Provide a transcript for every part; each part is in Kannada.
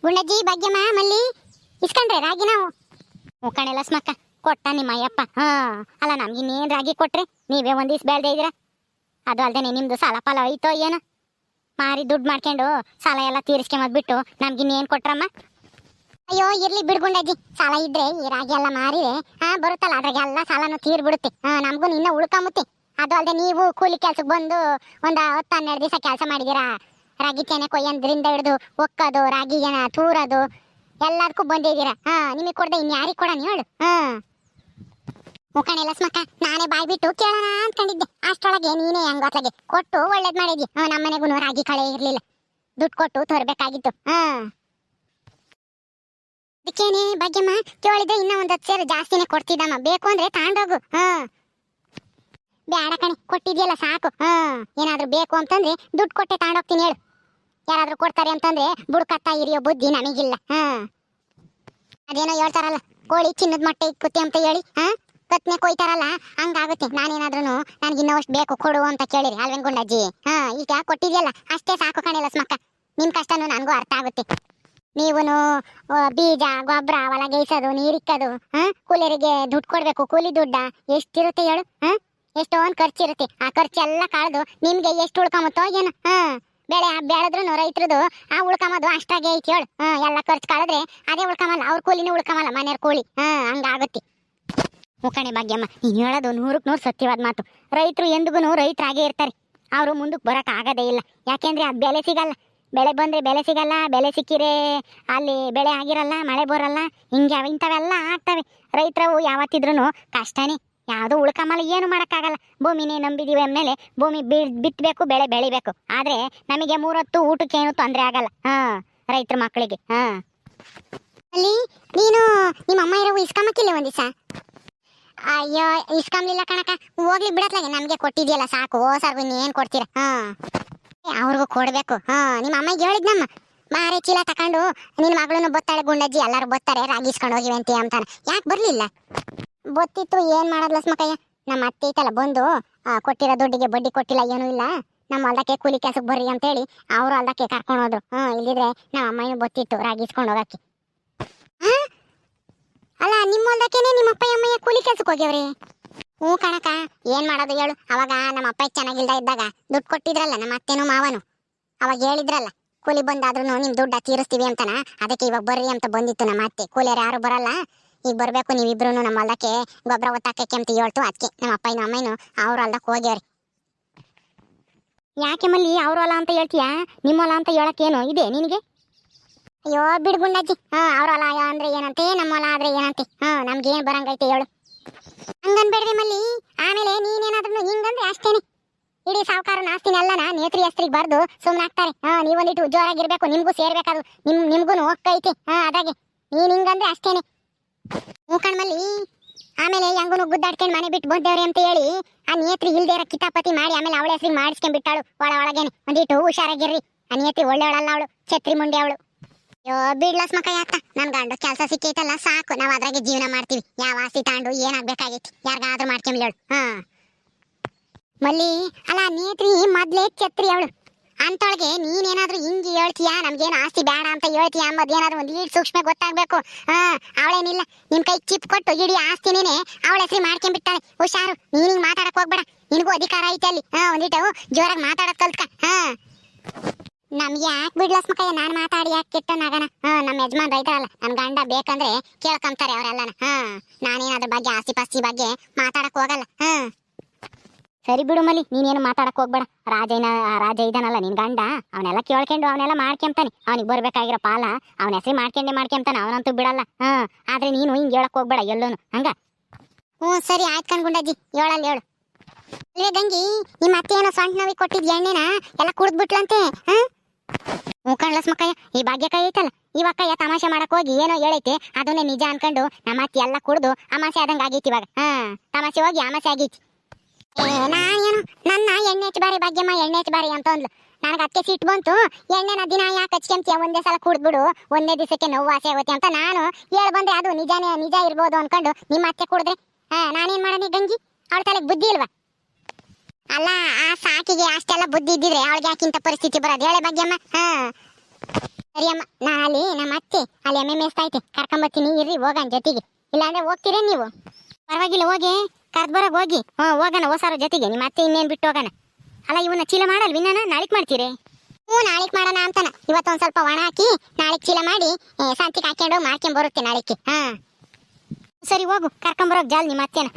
ಗುಂಡಜ್ಜಿ ಭಾಗ್ಯಮ್ಮ ಮಲ್ಲಿ ಇಸ್ಕೊಂಡ್ರೆ ರಾಗಿ ನಾವು ಮುಖಾಣೆ ಲಸ್ಮಕ್ಕ ಕೊಟ್ಟ ನಿಮ್ಮ ಅಯ್ಯಪ್ಪ. ಅಲ್ಲ ನಮ್ಗೆ ಇನ್ನೇನು ರಾಗಿ ಕೊಟ್ರೆ ನೀವೇ ಒಂದಿವ್ಸ ಬೆಳ್ದೆ ಇದ್ದೀರಾ. ಅದು ಅಲ್ದೇನೆ ನಿಮ್ದು ಸಾಲ ಪಾಲ ಐತೋ ಏನೋ ಮಾರಿ ದುಡ್ಡು ಮಾಡ್ಕೊಂಡು ಸಾಲ ಎಲ್ಲ ತೀರಿಸ್ಕೊಂಬದ್ಬಿಟ್ಟು ನಮ್ಗಿನ್ನೇನು ಕೊಟ್ರಮ್ಮ. ಅಯ್ಯೋ ಇರ್ಲಿ ಬಿಡ್ಗುಂಡಜ್ಜಿ, ಸಾಲ ಇದ್ರೆ ಈ ರಾಗಿ ಎಲ್ಲ ಮಾರಿದ್ರೆ ಬರುತ್ತಲ್ಲ ಅದ್ರಾಗೆ ಎಲ್ಲ ಸಾಲನು ತೀರ್ಬಿಡುತ್ತೆ. ನಮಗೂ ಇನ್ನ ಉಳ್ಕೊಂಬುತ್ತೆ. ಅದು ಅಲ್ಲದೆ ನೀವು ಕೂಲಿ ಕೆಲ್ಸಕ್ಕೆ ಬಂದು ಒಂದು 10-12 ದಿವಸ ಕೆಲಸ ಮಾಡಿದ್ದೀರಾ. ರಾಗಿ ತೆನೆ ಕೊಯ್ಯೋದ್ರಿಂದ ಹಿಡಿದು ಒಕ್ಕದು ರಾಗಿ ತೂರದು ಎಲ್ಲದಕ್ಕೂ ಬಂದಿದ್ದೀರಾ. ನಿಮಗೆ ಕೊಡ್ದೆ ಇನ್ಯಾರಿಗೆ ಕೊಡೋಣ ಹೇಳು. ಮುಖಾಣೆ ಲಸ್ಮಕ್ಕ ನಾನೇ ಬಾಯ್ ಬಿಟ್ಟು ಕೇಳೋಣ ಅನ್ಕೊಂಡಿದ್ದೆ. ಅಷ್ಟೊಳಗೆ ನೀನೇ ಹಂಗತ್ಲಾಗೆ ಕೊಟ್ಟು ಒಳ್ಳೇದ್ ಮಾಡಿದ್ವಿ. ನಮ್ಮನೆಗೂ ರಾಗಿ ಕಳೆ ಇರ್ಲಿಲ್ಲ, ದುಡ್ಡು ಕೊಟ್ಟು ತರಬೇಕಾಗಿತ್ತು. ಅದಕ್ಕೇನೆ ಭಾಗ್ಯಮ್ಮ ಕೇಳಿದ್ರೆ ಇನ್ನ 10 ಸೇರು ಜಾಸ್ತಿನೇ ಕೊಡ್ತಿದ್ದಮ್ಮ, ಬೇಕು ಅಂದ್ರೆ ತಾಂಡೋಗು. ಬೇಡ ಕಣೆ, ಕೊಟ್ಟಿದ್ಯಲ್ಲ ಸಾಕು. ಏನಾದ್ರೂ ಬೇಕು ಅಂತಂದ್ರೆ ದುಡ್ಡು ಕೊಟ್ಟೆ ತಾಂಡೋಗ್ತೀನಿ ಹೇಳು. ಯಾರಾದ್ರೂ ಕೊಡ್ತಾರೆ ಅಂತಂದ್ರೆ ಬುಡ್ಕತ್ತ ಇರಿಯೋ ಬುದ್ಧಿ ನಮಗಿಲ್ಲ. ಅದೇನೋ ಹೇಳ್ತಾರಲ್ಲ, ಕೋಳಿ ಚಿನ್ನದ ಮೊಟ್ಟೆ ಇಕ್ಕುತ್ತೆ ಅಂತ ಹೇಳಿ ಕತ್ನೆ ಕೊಯ್ತಾರಲ್ಲ, ಹಂಗಾಗುತ್ತೆ. ನಾನೇನಾದ್ರೂ ನನ್ಗಿನ್ನಷ್ಟು ಬೇಕು ಕೊಡು ಅಂತ ಕೇಳಿರಿ ಅಲ್ವೇನ್ ಗುಂಡಜ್ಜಿ? ಈಗ ಕೊಟ್ಟಿದ್ಯಲ್ಲ ಅಷ್ಟೇ ಸಾಕು ಕಣೆ ಲಸ್ಮಕ್ಕ. ನಿಮ್ ಕಷ್ಟನೂ ನನಗೂ ಅರ್ಥ ಆಗುತ್ತೆ. ನೀವುನು ಬೀಜ ಗೊಬ್ಬರ ಹೊಲ ಗೇಯ್ಸೋದು ನೀರಿಕ್ಕದು, ಕೂಲಿಯರಿಗೆ ದುಡ್ಡು ಕೊಡ್ಬೇಕು. ಕೂಲಿ ದುಡ್ಡ ಎಷ್ಟಿರುತ್ತೆ ಹೇಳು? ಎಷ್ಟೊಂದು ಖರ್ಚಿರುತ್ತೆ. ಆ ಖರ್ಚೆಲ್ಲ ಕಳೆದು ನಿಮ್ಗೆ ಎಷ್ಟು ಉಳ್ಕೊಂಬತ್ತೋ ಏನೋ. ಬೆಳೆ ಬೆಳೆದ್ರು ರೈತರದು ಆ ಉಳ್ಕೊಂಬದು ಅಷ್ಟಾಗೆ ಐತಿ ಹೇಳು. ಎಲ್ಲ ಖರ್ಚು ಕಳೆದ್ರೆ ಅದೇ ಉಳ್ಕೊಂಬಲ್ಲ, ಅವ್ರ ಕೂಲಿನೂ ಉಳ್ಕೊಂಬಲ್ಲ, ಮನೆಯವ್ರ ಕೂಲಿ. ಹಂಗಾಗುತ್ತೆ. ಮುಖಾಣೆ ಭಾಗ್ಯಮ್ಮ ನೀನು ಹೇಳೋದು 100ಕ್ಕೆ 100 ಸತ್ಯವಾದ ಮಾತು. ರೈತರು ಎಂದಿಗೂ ರೈತರಾಗೇ ಇರ್ತಾರೆ. ಅವರು ಮುಂದಕ್ಕೆ ಬರೋಕೆ ಆಗೋದೇ ಇಲ್ಲ. ಯಾಕೆಂದ್ರೆ ಅದು ಬೆಲೆ ಸಿಗಲ್ಲ. ಬೆಳೆ ಬಂದರೆ ಬೆಲೆ ಸಿಗಲ್ಲ, ಬೆಲೆ ಸಿಕ್ಕಿರೆ ಅಲ್ಲಿ ಬೆಳೆ ಆಗಿರಲ್ಲ, ಮಳೆ ಬರಲ್ಲ, ಹಿಂಗೆ ಇಂಥವೆಲ್ಲ ಆಗ್ತವೆ. ರೈತರವು ಯಾವತ್ತಿದ್ರೂ ಕಷ್ಟನೇ, ಯಾವುದೂ ಉಳ್ಕೊಂಬಲ್ಲ, ಏನು ಮಾಡೋಕ್ಕಾಗಲ್ಲ. ಭೂಮಿನೇ ನಂಬಿದೀವಿ ಅಂದಮೇಲೆ ಭೂಮಿ ಬಿತ್ತಬೇಕು, ಬೆಳೆ ಬೆಳಿಬೇಕು. ಆದರೆ ನಮಗೆ 3 ಹೊತ್ತು ಊಟಕ್ಕೆ ಏನು ತೊಂದರೆ ಆಗಲ್ಲ ರೈತರ ಮಕ್ಕಳಿಗೆ. ಅಲ್ಲಿ ನೀನು ನಿಮ್ಮ ಅಮ್ಮ ಇರೋ ಇಸ್ಕೊಂಬಕ್ಕಿಲ್ಲ ಒಂದು ದಿವಸ? ಅಯ್ಯೋ ಇಸ್ಕೊಂಬ್ಲಿಲ್ಲ ಕಣಕ, ಹೋಗ್ಲಿ ಬಿಡತ್ಲಾಗೆ. ನಮಗೆ ಕೊಟ್ಟಿದ್ಯಲ್ಲ ಸಾಕು, ಸರ್ಗು ಇನ್ನೇನು ಕೊಡ್ತೀರಾ? ಅವ್ರಿಗೂ ಕೊಡ್ಬೇಕು. ನಿಮ್ಮ ಅಮ್ಮಗೆ ಹೇಳಿದ್ನಮ್ಮ, ಮಾರೆ ಚೀಲ ತಕೊಂಡು ನಿನ್ನ ಮಗಳನ್ನು ಬತ್ತಾಳೆ ಗುಂಡಜ್ಜಿ, ಎಲ್ಲರೂ ಬತ್ತಾರೆ ರಾಗಿ ಇಸ್ಕೊಂಡು ಹೋಗಿವೆ ಅಂತ ಅಂತಾನೆ. ಯಾಕೆ ಬರಲಿಲ್ಲ? ಗೊತ್ತಿತ್ತು, ಏನು ಮಾಡೋದು ಲಸ್ಮಕ್ಕಯ್ಯ. ನಮ್ಮ ಅತ್ತೆ ಐತಲ್ಲ ಬಂದು ಕೊಟ್ಟಿರೋ ದುಡ್ಡಿಗೆ ಬಡ್ಡಿ ಕೊಟ್ಟಿಲ್ಲ, ಏನೂ ಇಲ್ಲ, ನಮ್ಮ ಹೊಲ್ದಕ್ಕೆ ಕೂಲಿ ಕೆಲಸಕ್ಕೆ ಬರ್ರಿ ಅಂತೇಳಿ ಅವರು ಹೊಲ್ದಕ್ಕೆ ಕರ್ಕೊಂಡು ಹೋದ್ರು. ಇಲ್ಲಿದ್ರೆ ನಮ್ಮ ಅಮ್ಮನೂ ಗೊತ್ತಿತ್ತು ರಾಗಿ ಇಸ್ಕೊಂಡು ಹೋಗಕ್ಕೆ. ಅಲ್ಲ ನಿಮ್ಮ ಹೊಲ್ದಕ್ಕೇನೆ ನಿಮ್ಮ ಅಪ್ಪ ಅಮ್ಮಯ್ಯ ಕೂಲಿ ಕೆಲ್ಸಕ್ಕೆ ಹೋಗ್ಯವ್ರಿ? ಹ್ಞೂ ಕಣಕ, ಏನು ಮಾಡೋದು ಹೇಳು. ಅವಾಗ ನಮ್ಮ ಅಪ್ಪ ಚೆನ್ನಾಗಿಲ್ದ ಇದ್ದಾಗ ದುಡ್ಡು ಕೊಟ್ಟಿದ್ರಲ್ಲ ನಮ್ಮ ಅತ್ತೆನೂ ಮಾವನು, ಅವಾಗ ಹೇಳಿದ್ರಲ್ಲ ಕೂಲಿ ಬಂದಾದ್ರೂ ನಿಮ್ಮ ದುಡ್ಡು ತೀರಿಸ್ತೀವಿ ಅಂತನ. ಅದಕ್ಕೆ ಇವಾಗ ಬರ್ರಿ ಅಂತ ಬಂದಿತ್ತು ನಮ್ಮ ಅತ್ತೆ. ಕೂಲಿಯರು ಯಾರು ಬರಲ್ಲ, ಈಗ ಬರಬೇಕು ನೀವಿಬ್ರು ನಮ್ಮ ಹೊಲ್ದಕ್ಕೆ ಗೊಬ್ಬರ ಒತ್ತಾಕಕ್ಕೆ ಅಂತ ಹೇಳ್ತು. ಅದಕ್ಕೆ ನಮ್ಮ ಅಪ್ಪನೂ ಅಮ್ಮನೂ ಅವ್ರ ಹೊಲ್ದಕ್ಕೆ ಹೋಗ್ಯವ್ರಿ. ಯಾಕೆ ಮಲ್ಲಿ ಅವ್ರ ಹೊಲ ಅಂತ ಹೇಳ್ತೀಯಾ? ನಿಮ್ಮ ಹೊಲ ಅಂತ ಹೇಳಕ್ಕೇನು ಇದೆ ನಿನಗೆ? ಅಯ್ಯೋ ಬಿಡ್ಗುಂಡಜ್ಜಿ, ಅವ್ರ ಹೊಲ ಅಂದ್ರೆ ಏನಂತೆ, ನಮ್ಮ ಹೊಲ ಆದ್ರೆ ಏನಂತೆ? ನಮ್ಗೇನು ಬರಂಗೈತೆ ಹೇಳು. ಹಂಗನ್ಬೇಡ್ರಿ ಮಲ್ಲಿ, ಆಮೇಲೆ ನೀನೇನಾದ್ರೂ ಹಿಂಗಂದ್ರೆ ಅಷ್ಟೇನೆ. ಇಡೀ ಸಾವುಕಾರ ಆಸ್ತಿನ ಎಲ್ಲನ ನೇತ್ರಿ ಹೆಸ್ರಿಗೆ ಬರ್ದು ಸುಮ್ಮನಾಗ್ತಾರೆ. ನೀವೊಂದಿಟ್ಟು ಜೋರಾಗಿರ್ಬೇಕು, ನಿಮ್ಗೂ ಸೇರ್ಬೇಕಾದ್ರು ನಿಮ್ಗೂ ಒಕ್ಕೈತೆ. ಅದಾಗೆ ನೀನ್ ಹಿಂಗಂದ್ರೆ ಅಷ್ಟೇನೆ. ಮೂಕಣ್ಮಲ್ಲಿ ಆಮೇಲೆ ಹೆಂಗೂ ಗುದ್ದಾಡ್ಕೊಂಡು ಮನೆ ಬಿಟ್ಟು ಬಂದೇವ್ರಿ ಅಂತ ಹೇಳಿ ಆ ನೇತ್ರಿ ಇಲ್ದೇರ ಕಿತಾಪತಿ ಮಾಡಿ ಆಮೇಲೆ ಅವಳ ಹೆಸ್ರಿಗೆ ಮಾಡಿಸ್ಕೊಂಡ್ಬಿಟ್ಟಾಳು. ಒಳಗೇನೆ ಒಂದಿಟ್ಟು ಹುಷಾರಾಗಿರ್ರಿ. ಆ ನೇತ್ರಿ ಒಳ್ಳೆಯವಳಲ್ಲ, ಅವಳು ಛತ್ರಿ ಮುಂಡೆ ಅವಳು. ಅಯ್ಯೋ ಬಿಡ್ಲಸ್ ಮಕ್ಕ ಯಾಕ, ನನ್ ಗಂಡು ಕೆಲಸ ಸಿಕ್ಕೈತಲ್ಲ ಸಾಕು, ನಾವ್ ಅದ್ರಾಗೆ ಜೀವನ ಮಾಡ್ತೀವಿ. ಯಾವ ಆಸ್ತಿ ತಾಂಡು ಏನಾಗ್ಬೇಕಾಗೈತಿ, ಯಾರಿಗಾದ್ರೂ ಮಾಡ್ಕೊಂಬಿಳವಳು. ಮಲ್ಲಿ ಅಲ್ಲ ನೇತ್ರಿ ಮೊದ್ಲೇ ಛತ್ರಿ ಅವಳು. ಅಂತೊಳಗೆ ನೀನೇನಾದ್ರೂ ಹಿಂಗೆ ಹೇಳ್ತೀಯಾ, ನಮ್ಗೇನು ಆಸ್ತಿ ಬೇಡ ಅಂತ ಹೇಳ್ತೀಯಾ ಅಂಬೋದೇನಾದ್ರೂ ಒಂದು ಈಡ್ ಸೂಕ್ಷ್ಮ ಗೊತ್ತಾಗ್ಬೇಕು. ಅವಳೇನಿಲ್ಲ ನಿಮ್ ಕೈ ಚಿಪ್ ಕೊಟ್ಟು ಇಡೀ ಆಸ್ತಿನೇನೆ ಅವಳ ಹೆಸರು ಮಾಡ್ಕೊಂಡ್ಬಿಟ್ಟಾಳೆ. ಹುಷಾರು, ನೀನ್ ಹಿಂಗ್ ಮಾತಾಡಕ್ ಹೋಗ್ಬೇಡ, ನಿನಗೂ ಅಧಿಕಾರ ಐತೆ ಅಲ್ಲಿ. ಒಂದಿಟ್ಟು ಜೋರಾಗಿ ಮಾತಾಡಕ್ ಕಲ್ತ್ಕ. ನಮ್ಗೆ ಯಾಕೆ ಬಿಡ್ಲಸ್ ಮಕ್ಕಯ್ಯ, ನಾನು ಮಾತಾಡಿ ಯಾಕೆ ಕೆಟ್ಟನಾಗಣ? ನಮ್ಮ ಯಜಮಾನ್ ರೈತರಲ್ಲ, ನನ್ನ ಗಂಡ ಬೇಕಂದ್ರೆ ಕೇಳ್ಕೊಂತಾರೆ ಅವರೆಲ್ಲನ. ನಾನೇನಾದ್ರ ಬಗ್ಗೆ ಆಸ್ತಿ ಪಾಸ್ತಿ ಬಗ್ಗೆ ಮಾತಾಡಕ್ ಹೋಗಲ್ಲ. ಸರಿ ಬಿಡು ಮಲ್ಲಿ, ನೀನೇನು ಮಾತಾಡಕ್ ಹೋಗ್ಬೇಡ. ರಾಜ ಇದಾನಲ್ಲ ನಿನ್ ಗಂಡ, ಅವನೆಲ್ಲ ಕೇಳ್ಕೊಂಡು ಅವನೆಲ್ಲ ಮಾಡ್ಕೊಂತಾನೆ. ಅವನಿಗೆ ಬರ್ಬೇಕಾಗಿರೋ ಪಾಲ ಅವನ ಹೆಸರು ಮಾಡ್ಕೊಂತಾನೆ, ಅವನಂತೂ ಬಿಡಲ್ಲ. ಆದ್ರೆ ನೀನು ಹಿಂಗೆ ಹೇಳಕ್ ಹೋಗ್ಬೇಡ ಎಲ್ಲೂನು ಹಂಗ. ಸರಿ ಆಯ್ತು ಕಣ್ಗುಂಡಜ್ಜಿ, ಹೇಳಲ್ಲ ಹೇಳು. ಅಲ್ವೇ ಗಂಗಿ, ನಿಮ್ಮ ಅತ್ತೆ ಏನೋ ಸೊಂಟ ನೋವಿ ಕೊಟ್ಟಿದ್ ಎಣ್ಣೆನ ಎಲ್ಲ ಕುಡ್ದ್ಬಿಟ್ಲಂತೆ. ಕಣ್ಲಸ್ ಮಕ್ಕಯ್ಯ, ಈ ಭಾಗ್ಯಕಾಯಿ ಐತಲ್ಲ, ಇವಕ್ಕಯ್ಯ ತಮಾಷೆ ಮಾಡಕ್ ಹೋಗಿ ಏನೋ ಹೇಳೈತೆ, ಅದನ್ನೇ ನಿಜ ಅನ್ಕೊಂಡು ನಮ್ಮ ಅತ್ತೆ ಎಲ್ಲ ಕುಡ್ದು ಅಮಾಸೆ ಆದಂಗ ಆಗೈತಿ ಇವಾಗ. ತಮಾಷೆ ಹೋಗಿ ಅಮಾಸೆ ಆಗೈತಿ. ನಾನೇನು ನನ್ನ ಎಣ್ಣೆ ಹಚ್ಚಬಾರಿ ಭಾಗ್ಯಮ್ಮ, ಎಣ್ಣೆ ಹಚ್ಚಬಾರಿ ಅಂತ ಅಂದ್ಲು. ನನಗೆ ಅದಕ್ಕೆ ಸಿಟ್ಟು ಬಂತು. ಎಣ್ಣೆನ ದಿನ ಯಾಕೆ ಹಚ್ಕೊಂತೀಯ, ಒಂದೇ ಸಲ ಕುಡ್ದ್ಬಿಡು, ಒಂದೇ ದಿವಸಕ್ಕೆ ನೋವು ವಾಸಿ ಆಗುತ್ತೆ ಅಂತ ನಾನು ಬಂದ್ರೆ ಅದು ನಿಜ ಇರ್ಬೋದು ಅನ್ಕೊಂಡು ನಿಮ್ಮ ಅತ್ತೆ ಕುಡಿದ್ರೆ ನಾನೇನ್ ಮಾಡೋದು ಗಂಜಿ? ಅವಳ ತಲೆಗೆ ಬುದ್ಧಿ ಇಲ್ವಾ? ಅಲ್ಲ, ಆ ಸಾಕಿಗೆ ಅಷ್ಟೆಲ್ಲ ಬುದ್ಧಿ ಇದ್ದಿದ್ರೆ ಅವಳಿಗೆ ಯಾಕಿಂತ ಪರಿಸ್ಥಿತಿ ಬರೋದು ಹೇಳೆ ಭಾಗ್ಯಮ್ಮ? ಸರಿ ಅಮ್ಮ, ನಾನು ಅಲ್ಲಿ ನಮ್ಮ ಅತ್ತೆ ಅಲ್ಲಿ ಎಮ್ಮೆ ಮೇಸ್ತಾ ಐತೆ ಕರ್ಕೊಂಬತ್ತೀನಿ ಇರ್ರಿ ಹೋಗೋಣ ಜೊತೆಗೆ. ಇಲ್ಲಾಂದ್ರೆ ಹೋಗ್ತೀರೇ ನೀವು? ಪರವಾಗಿಲ್ಲ ಹೋಗಿ ಕರ್ದ್ ಬರೋಗ ಹೋಗಿ. ಹೋಗೋಣ ಹೊಸಾರ ಜೊತೆಗೆ. ನಿಮ್ಮ ಅತ್ತೆ ಇನ್ನೇನು ಬಿಟ್ಟು ಹೋಗೋಣ. ಅಲ್ಲ ಇವನ್ನ ಚೀಲ ಮಾಡಲ್ವಿ ನಾನು ನಾಳೆಗೆ ಮಾಡ್ತೀರಿ? ಹ್ಞೂ ನಾಳೆಗೆ ಮಾಡೋಣ ಅಂತಾನ. ಇವತ್ತೊಂದು ಸ್ವಲ್ಪ ಒಣ ಹಾಕಿ ನಾಳೆಗೆ ಚೀಲ ಮಾಡಿ ಸಂತಿಗೆ ಹಾಕ್ಕೊಂಡು ಮಾಡ್ಕೊಂಡ್ ಬರುತ್ತೆ ನಾಳೆಗೆ. ಸರಿ ಹೋಗು ಕರ್ಕೊಂಬರೋಗ ಜಾಲ್ ನಿಮ್ಮ ಅತ್ತೆನ.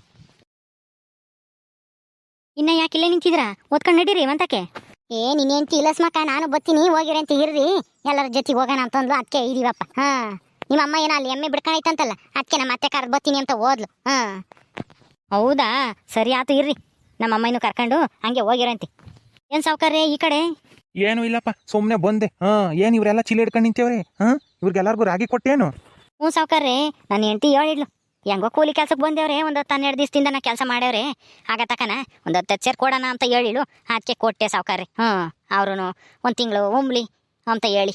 ಇನ್ನ ಯಾಕಿಲ್ಲೇ ನಿಂತಿದ್ರಾ? ಓದ್ಕೊಂಡು ನಡೀರಿ ಮಂತಕ್ಕೆ. ನೀನೇನ್ ತಿಲಸ್ಮಕ್ಕ ನಾನು ಬತ್ತೀನಿ ಹೋಗಿರಿ ಅಂತ ಇರ್ರಿ ಎಲ್ಲರ ಜೊತೆಗೆ ಹೋಗೋಣ ಅಂತಂದ್ಲು. ಅದಕ್ಕೆ ಇದೀವಪ್ಪ. ನಿಮ್ಮ ಅಮ್ಮ ಏನೋ ಅಲ್ಲಿ ಎಮ್ಮೆ ಬಿಡ್ಕೊಂಡೈತಂತಲ್ಲ ಅದಕ್ಕೆ ನಮ್ಮ ಅತ್ತೆ ಕರ್ದು ಬತ್ತೀನಿ ಅಂತ ಹೋದ್ಲು. ಹೌದಾ, ಸರಿ ಆತು ಇರ್ರಿ. ನಮ್ಮ ಅಮ್ಮನೂ ಕರ್ಕೊಂಡು ಹಂಗೆ ಹೋಗಿರಂತೆ. ಏನ್ ಸಾವ್ಕಾರ್ರೆ ಈ ಕಡೆ? ಏನು ಇಲ್ಲಪ್ಪ, ಸುಮ್ಮನೆ ಬಂದೆ. ಏನು ಇವರೆಲ್ಲ ಚೀಲ ಹಿಡ್ಕೊಂಡು ನಿಂತೇವ್ರಿ? ಇವ್ರಿಗೆಲ್ಲರಿಗೂ ರಾಗಿ ಕೊಟ್ಟೇನು? ಹ್ಞೂ ಸಾವ್ಕಾರ್ರೆ, ನನ್ನ ಹೆಂಡತಿ ಹೇಳಿದ್ಲು ಹೆಂಗೋ ಕೂಲಿ ಕೆಲ್ಸಕ್ಕೆ ಬಂದೇವ್ರೆ, ಒಂದು 12 ದಿವಸದಿಂದ ನಾ ಕೆಲಸ ಮಾಡ್ಯವ್ರೆ, ಆಗ ತಕನ ಒಂದು 10 ಸೇರ್ ಕೊಡೋಣ ಅಂತ ಹೇಳಿಳು. ಅದಕ್ಕೆ ಕೊಟ್ಟೆ ಸಾವ್ಕಾರ್ರೆ. ಅವ್ರು 1 ತಿಂಗಳು ಉಂಬ್ಲಿ ಅಂತ ಹೇಳಿ.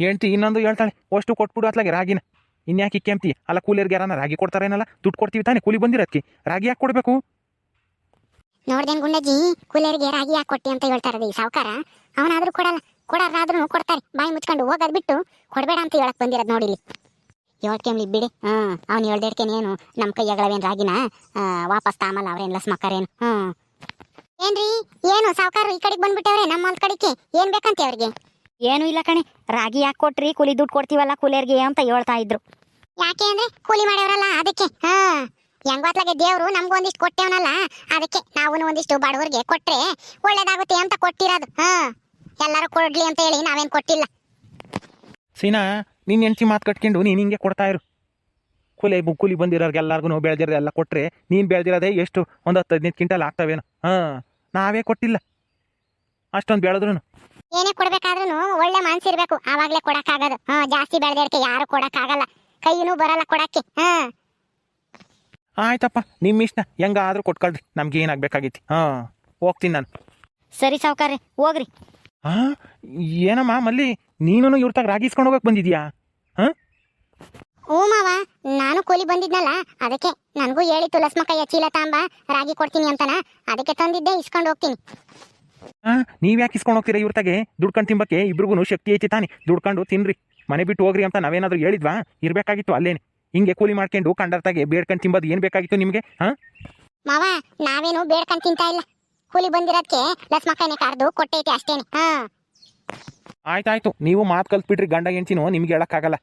ಹೇಳ್ತಿ ಇನ್ನೊಂದು ಹೇಳ್ತಾಳೆ, ಅಷ್ಟು ಕೊಟ್ಬಿಡು ಅತ್ಲಾಗೆ ರಾಗಿನ. ಇನ್ಯಾಕೆ ಕೆಂಪ್ತಿ? ಅಲ್ಲ ಕೂಲಿಯರ್ಗೆ ಯಾರನ್ನ ರಾಗಿ ಕೊಡ್ತಾರೇನಲ್ಲ, ದುಡ್ಡು ಕೊಡ್ತೀವಿ ತಾನೆ ಕೂಲಿ ಬಂದಿರೋದಕ್ಕೆ. ರಾಗಿ ಯಾಕೆ ಕೊಡಬೇಕು? ನೋಡ್ದೇನ್ ಗುಂಡಜ್ಜಿ, ಕೂಲಿಯರಿಗೆ ರಾಗಿ ಯಾಕೆ ಕೊಟ್ಟಿ ಅಂತ ಹೇಳ್ತಾರದು ಈ ಸಾವುಕಾರ. ಅವನಾದ್ರೂ ಕೊಡಲ್ಲ, ಕೊಡಾರಾದ್ರೂ ಕೊಡ್ತಾರೆ. ಬಾಯಿ ಮುಚ್ಕೊಂಡು ಹೋಗೋದ್ ಬಿಟ್ಟು ಕೊಡಬೇಡ ಅಂತ ಹೇಳಕ್ ಬಂದಿರೋದು ನೋಡಿಲಿ. ಹೇಳ್ಕೆಮ್ಲಿ ಬಿಡಿ. ಅವ್ನು ಹೇಳ್ದೇಡ್ಕೇನೇನು ನಮ್ಮ ಕೈಯಾಗಳವೇನು ರಾಗಿನ ವಾಪಸ್ ತಾಮಲ್ಲ ಅವ್ರೇನು ಲಸ್ ಮಕ್ಕರೇನು. ಏನ್ರಿ ಏನು ಸಾವುಕಾರ ಈ ಕಡೆಗೆ ಬಂದ್ಬಿಟ್ಟವ್ರೆ ನಮ್ಮ ಹೊಲ ಕಡೆಗೆ? ಏನ್ ಬೇಕಂತೆ ಅವ್ರಿಗೆ? ಏನೂ ಇಲ್ಲ ಕಣೆ, ರಾಗಿ ಯಾಕೆ ಕೊಟ್ರಿ, ಕೂಲಿ ದುಡ್ಡು ಕೊಡ್ತೀವಲ್ಲ ಕೂಲಿಯರ್ಗೆ ಅಂತ ಹೇಳ್ತಾ ಇದ್ರು. ಯಾಕೆ ಅಂದ್ರೆ ಕೂಲಿ ಮಾಡ್ಯವ್ರಲ್ಲ ಅದಕ್ಕೆ. ಹೆಂಗೋತ್ಲಾಗೆ ದೇವ್ರು ನಮ್ಗೊಂದಿಷ್ಟು ಕೊಟ್ಟೇವನಲ್ಲ ಅದಕ್ಕೆ ನಾವು ಒಂದಿಷ್ಟು ಬಡವರಿಗೆ ಕೊಟ್ರೆ ಒಳ್ಳೇದಾಗುತ್ತೆ ಅಂತ ಕೊಟ್ಟಿರೋದು. ಎಲ್ಲರೂ ಕೊಡ್ಲಿ ಅಂತ ಹೇಳಿ ನಾವೇನ್ ಕೊಟ್ಟಿಲ್ಲ. ಸೀನಾ, ನಿನ್ನ ಹೆಂಡ್ತಿ ಮಾತು ಕಟ್ಕೊಂಡು ನೀನು ಹಿಂಗೆ ಕೊಡ್ತಾ ಇರು. ಕೂಲಿ ಬಂದಿರೋರ್ಗೆ ಎಲ್ಲರಿಗೂ ಬೆಳೆದಿರೋದು ಎಲ್ಲ ಕೊಟ್ಟರೆ ನೀನು ಬೆಳೆದಿರೋದೇ ಎಷ್ಟು ಒಂದು 10-15 ಕ್ವಿಂಟಲ್ ಆಗ್ತಾವೇನು? ನಾವೇ ಕೊಟ್ಟಿಲ್ಲ ಅಷ್ಟೊಂದು ಬೆಳೆದ್ರು. ಏನೇ ಕೊಡ್ಬೇಕಾದ್ರೂ ಒಳ್ಳೆ ಮನ್ಸಿರ್ಬೇಕು, ಆವಾಗ್ಲೇ ಕೊಡಕ್ಕಾಗೋದು. ಜಾಸ್ತಿ ಬೆಳೆದಕ್ಕೆ ಯಾರು ಕೊಡಕ್ಕಾಗಲ್ಲ, ಕೈನೂ ಬರಲ್ಲ ಕೊಡಕ್ಕೆ. ಆಯ್ತಪ್ಪ, ನಿಮ್ಮ ಇಷ್ಟ, ಹೆಂಗಾದ್ರೂ ಕೊಟ್ಕೊಳ್ರಿ, ನಮ್ಗೆ ಏನಾಗಬೇಕಾಗಿತ್ತು. ಹೋಗ್ತೀನಿ ನಾನು. ಸರಿ ಸಾವ್ಕಾರ್ರೆ ಹೋಗ್ರಿ. ಏನಮ್ಮ ಮಲ್ಲಿ, ನೀನು ಇವ್ರ ತಾಗ ರಾಗಿ ಇಸ್ಕೊಂಡು ಹೋಗಕ್ಕೆ ಬಂದಿದ್ಯಾ? ಹ್ಞೂ ಮಾವ, ನಾನು ಕೂಲಿ ಬಂದಿದ್ನಲ್ಲ ಅದಕ್ಕೆ ನನಗೂ ಹೇಳಿತ್ತು ಲಸ್ಮಕ್ಕಯ್ಯ ಚೀಲ ತಾಂಬ ರಾಗಿ ಕೊಡ್ತೀನಿ ಅಂತನ, ಅದಕ್ಕೆ ತಂದಿದ್ದೆ, ಇಸ್ಕೊಂಡು ಹೋಗ್ತೀನಿ. ನೀವು ಯಾಕೆ ಇಸ್ಕೊಂಡು ಹೋಗ್ತೀರಾ ಇವ್ರ ತಾಗೆ? ದುಡ್ಕೊಂಡು ತಿಂಬಕ್ಕೆ ಇಬ್ರಿಗೂ ಶಕ್ತಿ ಐತಿ ತಾನೆ, ದುಡ್ಕೊಂಡು ತಿನ್ರಿ, ಮನೆ ಬಿಟ್ಟು ಹೋಗ್ರಿ ಅಂತ ನಾವೇನಾದ್ರೂ ಹೇಳಿದ್ವಾ? ಇರಬೇಕಾಗಿತ್ತು ಅಲ್ಲೇನೆ. ಹಿಂಗೆ ಕೂಲಿ ಮಾಡ್ಕೊಂಡು ಕಂಡರ್ತಾಗೆ ಬೇಡ್ಕೊಂಡು ತಿಂಬೋದು ಏನು ಬೇಕಾಗಿತ್ತು ನಿಮಗೆ? ಮಾವ, ನಾವೇನು ಬೇಡ್ಕೊಂಡು ತಿಂತಾ ಇಲ್ಲ, ಕೂಲಿ ಬಂದಿರೋದಕ್ಕೆ ಲಸ್ಮಕ್ಕಯ್ಯನೇ ಕಾರ್ದು ಕೊಟ್ಟೈತಿ ಅಷ್ಟೇನೆ. ಆಯ್ತಾಯ್ತು, ನೀವು ಮಾತು ಕಲ್ತ್ಬಿಟ್ರಿ, ಗಂಡ ಹೆಂಡ್ತಿನೋ ನಿಮ್ಗೆ ಹೇಳಕ್ಕಾಗಲ್ಲ.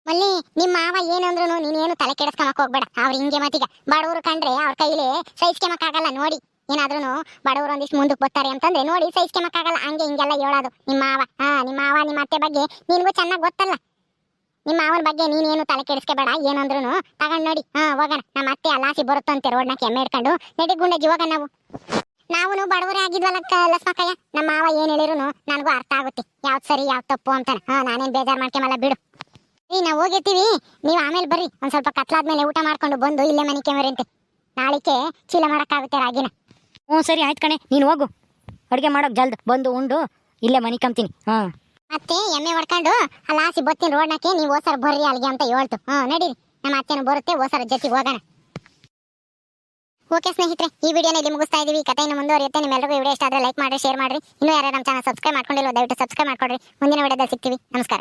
ಮಲ್ಲಿ, ನಿಮ್ಮ ಮಾವ ಏನಂದ್ರು ನೀನೇನು ತಲೆ ಕೆಡಿಸ್ಕೊಂಬಕ್ ಹೋಗ್ಬೇಡ. ಅವ್ರು ಹಿಂಗೆ ಮತ್ತೀಗ ಬಡವರು ಕಂಡ್ರೆ ಅವ್ರ ಕೈಲಿ ಸಹಿಸ್ಕೊಂಬಕ್ಕಾಗಲ್ಲ. ನೋಡಿ, ಏನಾದ್ರೂ ಬಡವರು ಒಂದಿಷ್ಟು ಮುಂದಕ್ಕೆ ಬರ್ತಾರೆ ಅಂತಂದ್ರೆ ನೋಡಿ ಸಹಿಸ್ಕೊಂಬಕ್ಕಾಗಲ್ಲ. ಹಂಗೆ ಹಿಂಗೆಲ್ಲ ಹೇಳೋದು ನಿಮ್ಮ ಮಾವ. ನಿಮ್ಮ ಮಾವ ನಿಮ್ಮ ಅತ್ತೆ ಬಗ್ಗೆ ನಿನ್ಗೂ ಚೆನ್ನಾಗಿ ಗೊತ್ತಲ್ಲ. ನಿಮ್ಮ ಮಾವನ ಬಗ್ಗೆ ನೀನೇನು ತಲೆ ಕೆಡಿಸ್ಕೋಬೇಡ. ಏನಂದ್ರು ತಗೊಂಡ್ ನೋಡಿ. ಹೋಗೋಣ, ನಮ್ಮ ಅತ್ತೆ ಅಲ್ಲಾಸಿ ಬರುತ್ತಂತೆ ರೋಡ್ನ ಕೆಮ್ಮೆ ಇಟ್ಕೊಂಡು. ನಡಿ ಗುಂಡಜ್ಜಿ ಹೋಗೋಣ. ನಾವು ಬಡವರೇ ಆಗಿದ್ವಲ್ಲ ಲಸ್ಮಕ್ಕಯ್ಯ. ನಮ್ಮ ಮಾವ ಏನ್ ಹೇಳಿರು ನನಗೂ ಅರ್ಥ ಆಗುತ್ತೆ, ಯಾವ್ದು ಸರಿ ಯಾವ್ದು ತಪ್ಪು ಅಂತಾನೆ. ನಾನೇನ್ ಬೇಜಾರು ಮಾಡ್ಕೊಂಬಲ್ಲ ಬಿಡು. ನಾವು ಹೋಗಿರ್ತೀವಿ, ನೀವು ಆಮೇಲೆ ಬರ್ರಿ. ಒಂದ್ ಸ್ವಲ್ಪ ಕತ್ಲಾದ್ಮೇಲೆ ಊಟ ಮಾಡ್ಕೊಂಡು ಬಂದು ಇಲ್ಲೇ ಮನೆ ಕೆಮರಂತೆ ನಾಳಿಕೆ ಚೀಲ ಮಾಡಕ್ಕಾಗುತ್ತೆ ರಾಗಿನ. ಹ್ಞೂ ಸರಿ ಆಯ್ತು ಕಣೆ, ನೀನು ಹೋಗು ಅಡುಗೆ ಮಾಡೋಕೆ ಜಲ್ದು ಬಂದು ಉಂಡು ಇಲ್ಲೇ ಮನೆ ಕಂತೀನಿ. ಮತ್ತೆ ಎಮ್ಮೆ ಹೊಡ್ಕೊಂಡು ಅಲ್ಲಿ ಹಾಸಿ ಬತ್ತೀನಿ ರೋಡ್ನಕ್ಕೆ, ನೀವು ಹೋಸರ ಬರ್ರಿ ಅಲ್ಲಿಗೆ ಅಂತ ಹೇಳ್ತು. ನಡೀರಿ, ನಮ್ಮ ಅತ್ತೆನೂ ಬರುತ್ತೆ, ಹೋಸರ ಜೊತೆಗೆ ಹೋಗೋಣ. ಓಕೆ ಸ್ನೇಹಿತರೆ, ಈ ವಿಡಿಯೋನ ಇಲ್ಲಿ ಮುಗಿಸ್ತಾ ಇದೀವಿ. ಕಥೆಯನ್ನು ಮುಂದುವರಿಯುತ್ತೆ. ನಿಮ್ಮೆಲ್ಲರಿಗೂ ವಿಡಿಯೋ ಇಷ್ಟ ಆದರೆ ಲೈಕ್ ಮಾಡಿ, ಶೇರ್ ಮಾಡಿರಿ. ಇನ್ನೂ ಯಾರು ನಮ್ಮ ಚಾನಲ್ ಸಬ್ಸ್ಕ್ರೈಬ್ ಮಾಡ್ಕೊಂಡಿಲ್ಲ ದಯವಿಟ್ಟು ಸಬ್ಸ್ಕ್ರೈಬ್ ಮಾಡ್ಕೊಡ್ರಿ. ಮುಂದಿನ ವಿಡಿಯೋದಲ್ಲಿ ಸಿಗ್ತೀವಿ. ನಮಸ್ಕಾರ.